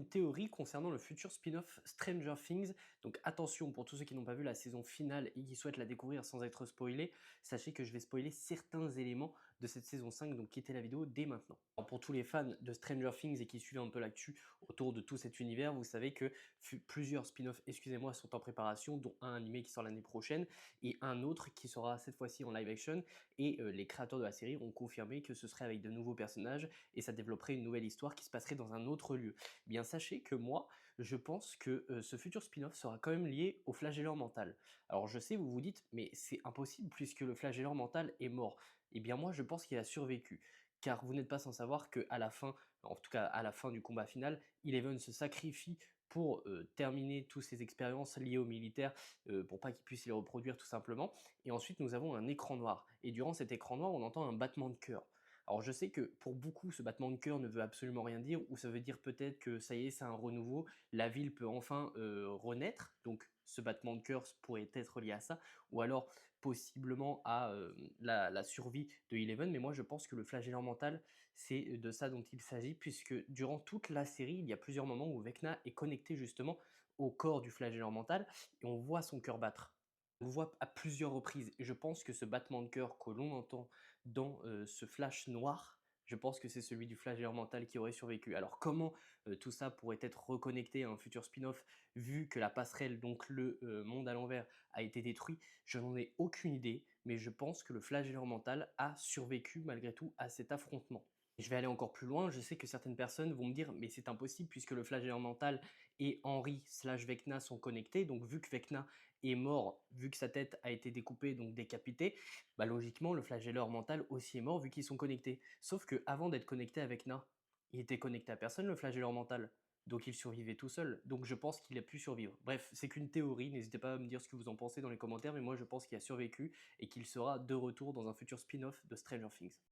une théorie concernant le futur spin-off Stranger Things. Donc attention, pour tous ceux qui n'ont pas vu la saison finale et qui souhaitent la découvrir sans être spoilés, sachez que je vais spoiler certains éléments de cette saison 5, donc quittez la vidéo dès maintenant. Alors pour tous les fans de Stranger Things et qui suivent un peu l'actu autour de tout cet univers, vous savez que plusieurs spin-offs, excusez-moi, sont en préparation, dont un animé qui sort l'année prochaine et un autre qui sera cette fois-ci en live action. Et les créateurs de la série ont confirmé que ce serait avec de nouveaux personnages et ça développerait une nouvelle histoire qui se passerait dans un autre lieu. Eh bien, sachez que moi, je pense que ce futur spin-off sera quand même lié au flagelleur mental. Alors, je sais, vous vous dites, mais c'est impossible puisque le flagelleur mental est mort. Eh bien, moi, je pense qu'il a survécu. Car vous n'êtes pas sans savoir qu'à la fin, en tout cas à la fin du combat final, Eleven se sacrifie pour terminer toutes ces expériences liées aux militaires, pour pas qu'ils puissent les reproduire tout simplement. Et ensuite, nous avons un écran noir. Et durant cet écran noir, on entend un battement de cœur. Alors je sais que pour beaucoup, ce battement de cœur ne veut absolument rien dire, ou ça veut dire peut-être que ça y est, c'est un renouveau, la ville peut enfin renaître, donc ce battement de cœur pourrait être lié à ça, ou alors possiblement à la survie de Eleven, mais moi je pense que le flagelleur mental, c'est de ça dont il s'agit, puisque durant toute la série, il y a plusieurs moments où Vecna est connecté justement au corps du flagelleur mental, et on voit son cœur battre. On le voit à plusieurs reprises, et je pense que ce battement de cœur que l'on entend dans ce flash noir, je pense que c'est celui du flagelleur mental qui aurait survécu. Alors comment tout ça pourrait être reconnecté à un futur spin-off vu que la passerelle, donc le monde à l'envers, a été détruit? Je n'en ai aucune idée, mais je pense que le flagelleur mental a survécu malgré tout à cet affrontement. Je vais aller encore plus loin, je sais que certaines personnes vont me dire mais c'est impossible puisque le flagelleur mental et Henry slash Vecna sont connectés, donc vu que Vecna est mort, vu que sa tête a été découpée, donc décapitée, bah logiquement le flagelleur mental aussi est mort vu qu'ils sont connectés. Sauf que avant d'être connecté à Vecna, il était connecté à personne le flagelleur mental, donc il survivait tout seul, donc je pense qu'il a pu survivre. Bref, c'est qu'une théorie, n'hésitez pas à me dire ce que vous en pensez dans les commentaires, mais moi je pense qu'il a survécu et qu'il sera de retour dans un futur spin-off de Stranger Things.